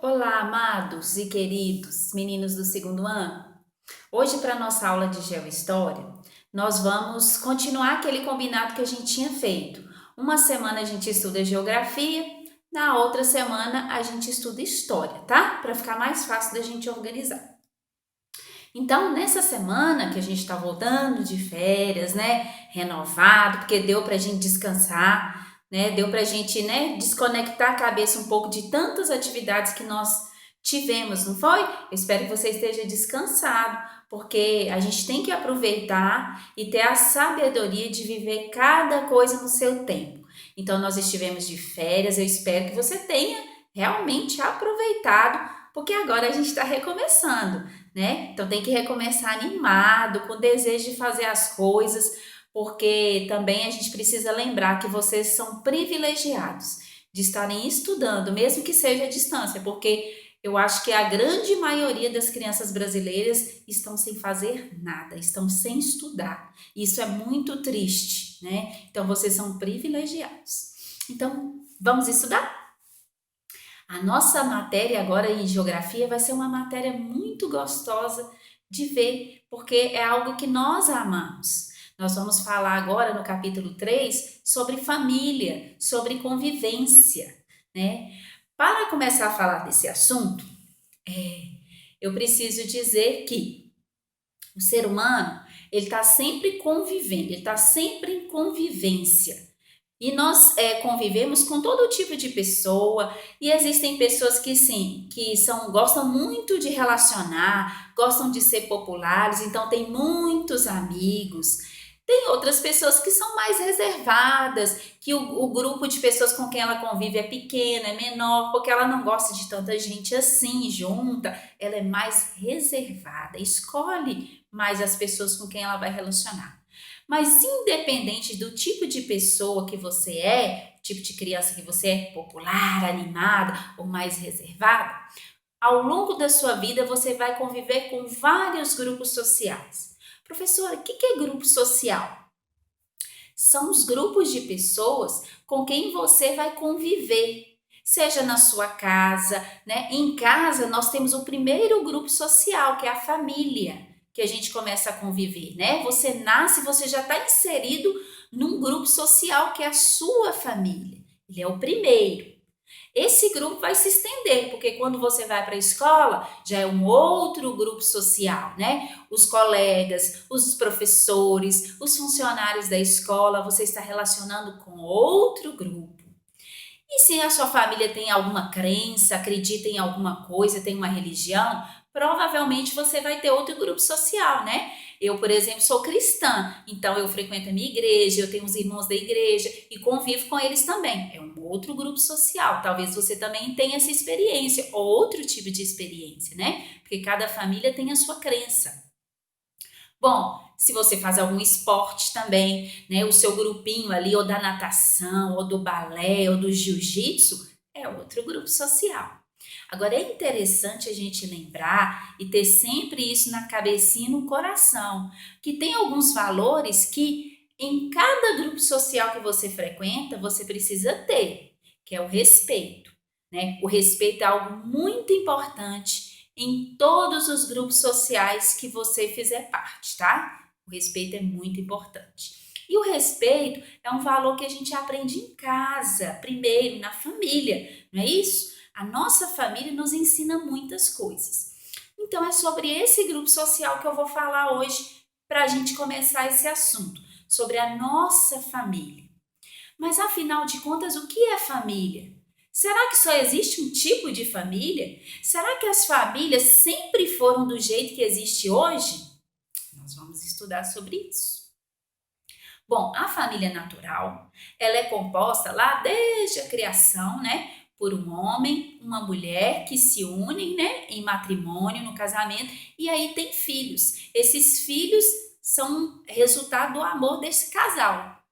Olá, amados e queridos meninos do segundo ano. Hoje, para nossa aula de Geohistória, nós vamos continuar aquele combinado que a gente tinha feito. Uma semana a gente estuda Geografia, na outra semana a gente estuda História, tá? Para ficar mais fácil da gente organizar. Então, nessa semana que a gente está voltando de férias, né? Renovado, porque deu para a gente descansar, né? Deu para a gente, né? Desconectar a cabeça um pouco de tantas atividades que nós tivemos, não foi? Eu espero que você esteja descansado, porque a gente tem que aproveitar e ter a sabedoria de viver cada coisa no seu tempo. Então, nós estivemos de férias, eu espero que você tenha realmente aproveitado, porque agora a gente está recomeçando, né? Então tem que recomeçar animado, com desejo de fazer as coisas, porque também a gente precisa lembrar que vocês são privilegiados de estarem estudando, mesmo que seja à distância, porque eu acho que a grande maioria das crianças brasileiras estão sem fazer nada, estão sem estudar. Isso é muito triste, né? Então vocês são privilegiados. Então, vamos estudar? A nossa matéria agora em geografia vai ser uma matéria muito gostosa de ver, porque é algo que nós amamos. Nós vamos falar agora no capítulo 3 sobre família, sobre convivência, né? Para começar a falar desse assunto, eu preciso dizer que o ser humano, ele está sempre convivendo, ele está sempre em convivência. E nós convivemos com todo tipo de pessoa, e existem pessoas que sim, gostam muito de relacionar, gostam de ser populares, então tem muitos amigos. Tem outras pessoas que são mais reservadas, que o grupo de pessoas com quem ela convive é pequeno, é menor, porque ela não gosta de tanta gente assim junta, ela é mais reservada, escolhe mais as pessoas com quem ela vai relacionar. Mas independente do tipo de pessoa que você é, tipo de criança que você é, popular, animada ou mais reservada, ao longo da sua vida você vai conviver com vários grupos sociais. Professora, o que é grupo social? São os grupos de pessoas com quem você vai conviver, seja na sua casa, né? Em casa nós temos o primeiro grupo social, que é a família, que a gente começa a conviver, né? Você nasce, você já está inserido num grupo social que é a sua família. Ele é o primeiro. Esse grupo vai se estender, porque quando você vai para a escola, já é um outro grupo social, né? Os colegas, os professores, os funcionários da escola, você está relacionando com outro grupo. E se a sua família tem alguma crença, acredita em alguma coisa, tem uma religião, provavelmente você vai ter outro grupo social, né? Eu, por exemplo, sou cristã, então eu frequento a minha igreja, eu tenho os irmãos da igreja e convivo com eles também. É um outro grupo social. Talvez você também tenha essa experiência, outro tipo de experiência, né? Porque cada família tem a sua crença. Bom, se você faz algum esporte também, né, o seu grupinho ali, ou da natação, ou do balé, ou do jiu-jitsu, é outro grupo social. Agora é interessante a gente lembrar e ter sempre isso na cabecinha e no coração, que tem alguns valores que em cada grupo social que você frequenta, você precisa ter, que é o respeito, né? O respeito é algo muito importante em todos os grupos sociais que você fizer parte, tá? O respeito é muito importante. E o respeito é um valor que a gente aprende em casa, primeiro, na família, não é isso? A nossa família nos ensina muitas coisas. Então, é sobre esse grupo social que eu vou falar hoje para a gente começar esse assunto, sobre a nossa família. Mas afinal de contas, o que é família? Será que só existe um tipo de família? Será que as famílias sempre foram do jeito que existe hoje? Nós vamos estudar sobre isso. Bom, a família natural, ela é composta lá desde a criação, né, por um homem, uma mulher que se unem, né, em matrimônio, no casamento, e aí tem filhos. Esses filhos são resultado do amor desse casal.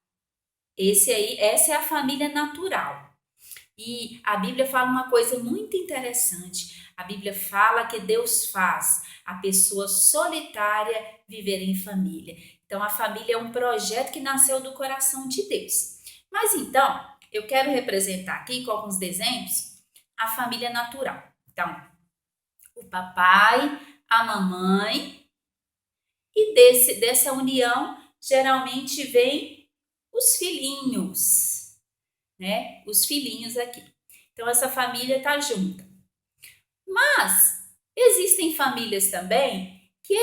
Essa é a família natural. E a Bíblia fala uma coisa muito interessante. A Bíblia fala que Deus faz a pessoa solitária viver em família. Então, a família é um projeto que nasceu do coração de Deus. Mas então, eu quero representar aqui com alguns desenhos a família natural. Então, o papai, a mamãe, e dessa união geralmente vem os filhinhos, né? Os filhinhos aqui. Então, essa família está junta. Mas existem famílias também que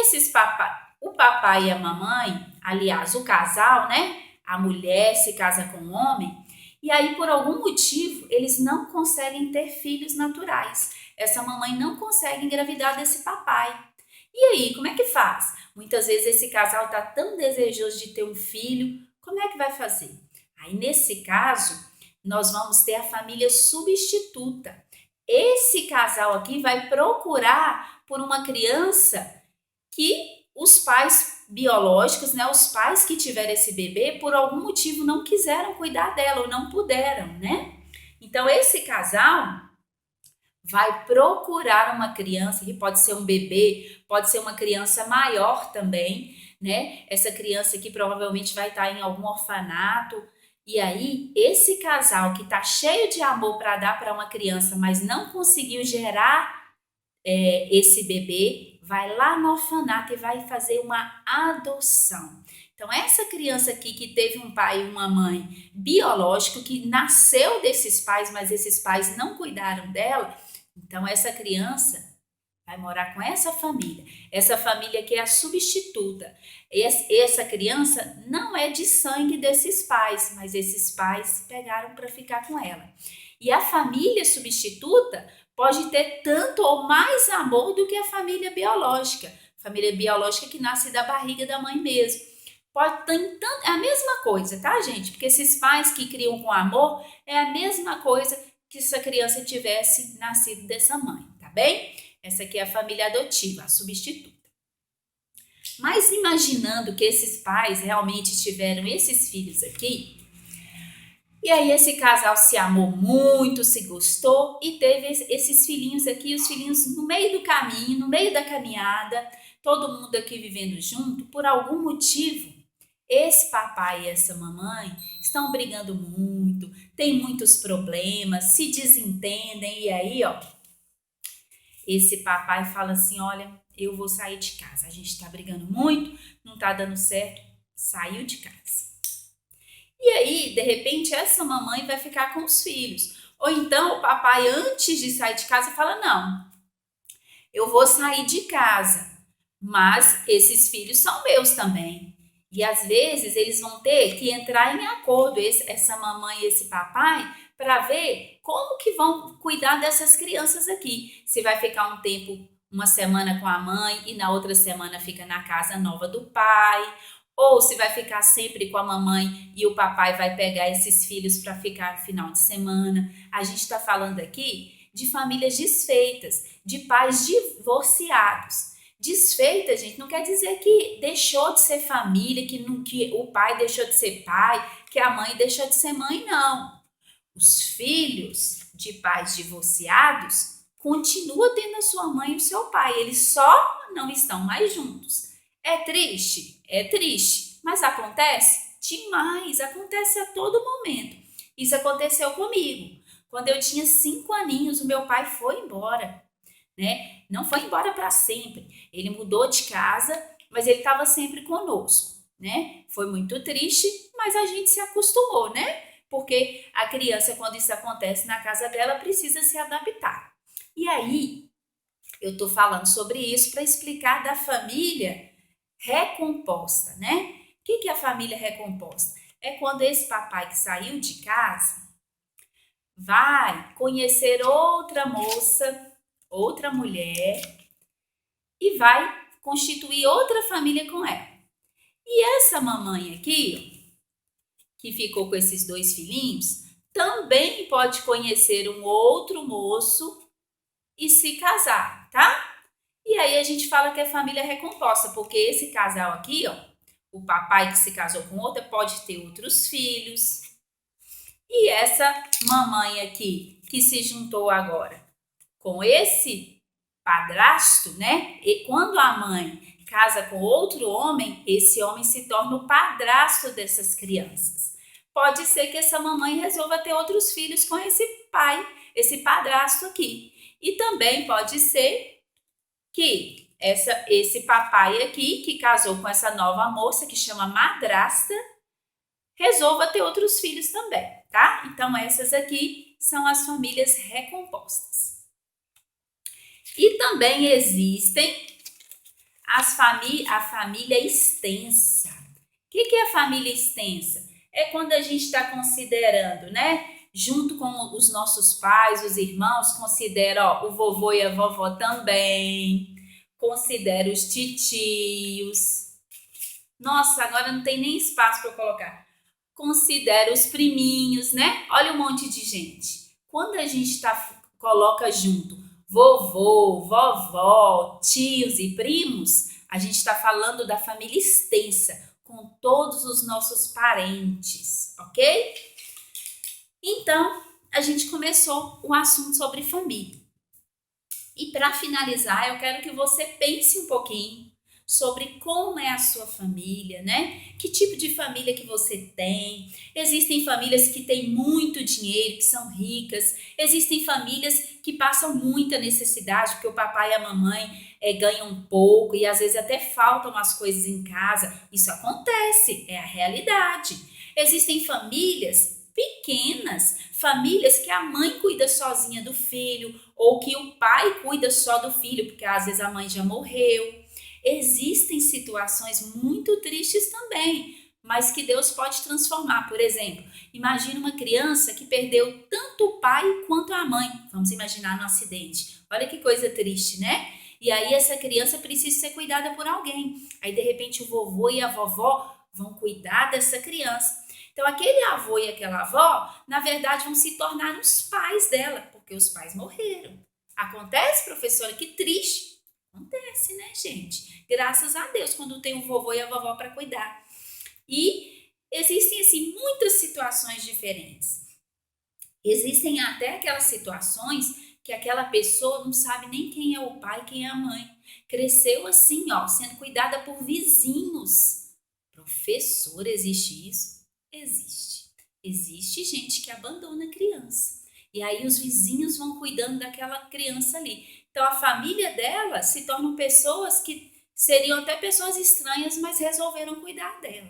o papai e a mamãe, aliás, o casal, né? A mulher se casa com o homem, e aí por algum motivo eles não conseguem ter filhos naturais. Essa mamãe não consegue engravidar desse papai. E aí, como é que faz? Muitas vezes esse casal está tão desejoso de ter um filho, como é que vai fazer? Aí nesse caso, nós vamos ter a família substituta. Esse casal aqui vai procurar por uma criança que os pais biológicos, né, os pais que tiveram esse bebê, por algum motivo não quiseram cuidar dela ou não puderam, né? Então esse casal vai procurar uma criança, que pode ser um bebê, pode ser uma criança maior também, né? Essa criança aqui provavelmente vai estar em algum orfanato. E aí, esse casal que está cheio de amor para dar para uma criança, mas não conseguiu gerar esse bebê, vai lá no orfanato e vai fazer uma adoção. Então, essa criança aqui que teve um pai e uma mãe biológico, que nasceu desses pais, mas esses pais não cuidaram dela, então essa criança vai morar com essa família que é a substituta. Essa criança não é de sangue desses pais, mas esses pais pegaram para ficar com ela. E a família substituta pode ter tanto ou mais amor do que a família biológica. Família biológica que nasce da barriga da mãe mesmo. Pode ter tanto, é a mesma coisa, tá, gente? Porque esses pais que criam com amor é a mesma coisa que se a criança tivesse nascido dessa mãe, tá bem? Essa aqui é a família adotiva, a substituta. Mas imaginando que esses pais realmente tiveram esses filhos aqui, e aí esse casal se amou muito, se gostou e teve esses filhinhos aqui, os filhinhos no meio do caminho, no meio da caminhada, todo mundo aqui vivendo junto, por algum motivo, esse papai e essa mamãe estão brigando muito, tem muitos problemas, se desentendem e aí, ó, esse papai fala assim, olha, eu vou sair de casa, a gente tá brigando muito, não tá dando certo, saiu de casa. E aí, de repente, essa mamãe vai ficar com os filhos. Ou então o papai, antes de sair de casa, fala, não, eu vou sair de casa, mas esses filhos são meus também. E às vezes eles vão ter que entrar em acordo, essa mamãe e esse papai, para ver como que vão cuidar dessas crianças aqui. Se vai ficar um tempo, uma semana com a mãe e na outra semana fica na casa nova do pai, ou se vai ficar sempre com a mamãe e o papai vai pegar esses filhos para ficar no final de semana. A gente está falando aqui de famílias desfeitas, de pais divorciados. Desfeita, gente, não quer dizer que deixou de ser família, que o pai deixou de ser pai, que a mãe deixou de ser mãe, não. Os filhos de pais divorciados continuam tendo a sua mãe e o seu pai, eles só não estão mais juntos. É triste? É triste, mas acontece demais, acontece a todo momento. Isso aconteceu comigo. Quando eu tinha 5 aninhos, o meu pai foi embora, né? Não foi embora para sempre. Ele mudou de casa, mas ele estava sempre conosco, né? Foi muito triste, mas a gente se acostumou, né? Porque a criança, quando isso acontece na casa dela, precisa se adaptar. E aí, eu tô falando sobre isso para explicar da família recomposta, né? O que é a família recomposta? É quando esse papai que saiu de casa vai conhecer outra moça, outra mulher e vai constituir outra família com ela. E essa mamãe aqui, que ficou com esses 2 filhinhos, também pode conhecer um outro moço e se casar, tá? E aí a gente fala que é família recomposta, porque esse casal aqui, ó, o papai que se casou com outra pode ter outros filhos. E essa mamãe aqui que se juntou agora com esse padrasto, né? E quando a mãe casa com outro homem, esse homem se torna o padrasto dessas crianças. Pode ser que essa mamãe resolva ter outros filhos com esse pai, esse padrasto aqui. E também pode ser que esse papai aqui, que casou com essa nova moça, que chama madrasta, resolva ter outros filhos também, tá? Então, essas aqui são as famílias recompostas. E também existem a família extensa. O que é a família extensa? É quando a gente está considerando, né? Junto com os nossos pais, os irmãos, considera o vovô e a vovó também, considera os titios. Nossa, agora não tem nem espaço para eu colocar. Considera os priminhos, né? Olha um monte de gente. Quando a gente coloca junto vovô, vovó, tios e primos, a gente está falando da família extensa, com todos os nossos parentes, ok? Então, a gente começou o assunto sobre família. E para finalizar, eu quero que você pense um pouquinho sobre como é a sua família, né? Que tipo de família que você tem? Existem famílias que têm muito dinheiro, que são ricas. Existem famílias que passam muita necessidade, porque o papai e a mamãe ganham pouco e às vezes até faltam as coisas em casa. Isso acontece, é a realidade. Existem famílias pequenas, famílias que a mãe cuida sozinha do filho ou que o pai cuida só do filho, porque às vezes a mãe já morreu. Existem situações muito tristes também, mas que Deus pode transformar. Por exemplo, imagine uma criança que perdeu tanto o pai quanto a mãe. Vamos imaginar no acidente. Olha que coisa triste, né? E aí essa criança precisa ser cuidada por alguém. Aí de repente o vovô e a vovó vão cuidar dessa criança. Então aquele avô e aquela avó, na verdade, vão se tornar os pais dela, porque os pais morreram. Acontece, professora? Que triste. Acontece, né, gente? Graças a Deus, quando tem o vovô e a vovó para cuidar. E existem, assim, muitas situações diferentes. Existem até aquelas situações que aquela pessoa não sabe nem quem é o pai, quem é a mãe. Cresceu assim, ó, sendo cuidada por vizinhos. Professor, existe isso? Existe. Existe gente que abandona a criança. E aí os vizinhos vão cuidando daquela criança ali. Então a família dela se tornam pessoas que seriam até pessoas estranhas, mas resolveram cuidar dela.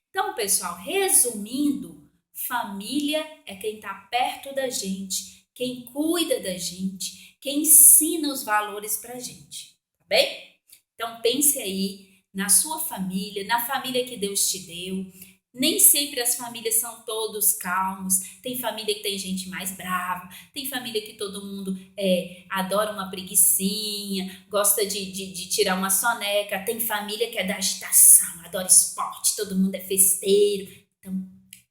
Então, pessoal, resumindo, família é quem está perto da gente, quem cuida da gente, quem ensina os valores para a gente, tá bem? Então pense aí na sua família, na família que Deus te deu. Nem sempre as famílias são todos calmos. Tem família que tem gente mais brava. Tem família que todo mundo adora uma preguicinha, gosta de tirar uma soneca. Tem família que é da agitação, adora esporte, todo mundo é festeiro. Então,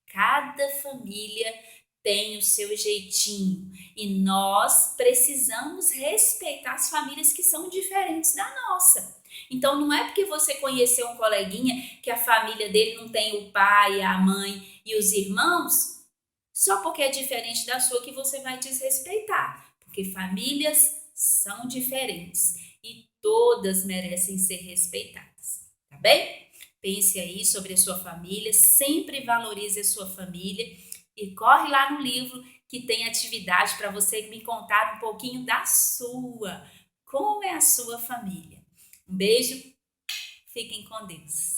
cada família tem o seu jeitinho. E nós precisamos respeitar as famílias que são diferentes da nossa. Então, não é porque você conheceu um coleguinha que a família dele não tem o pai, a mãe e os irmãos, só porque é diferente da sua que você vai desrespeitar. Porque famílias são diferentes e todas merecem ser respeitadas, tá bem? Pense aí sobre a sua família, sempre valorize a sua família e corre lá no livro que tem atividade para você me contar um pouquinho da sua. Como é a sua família? Um beijo, fiquem com Deus.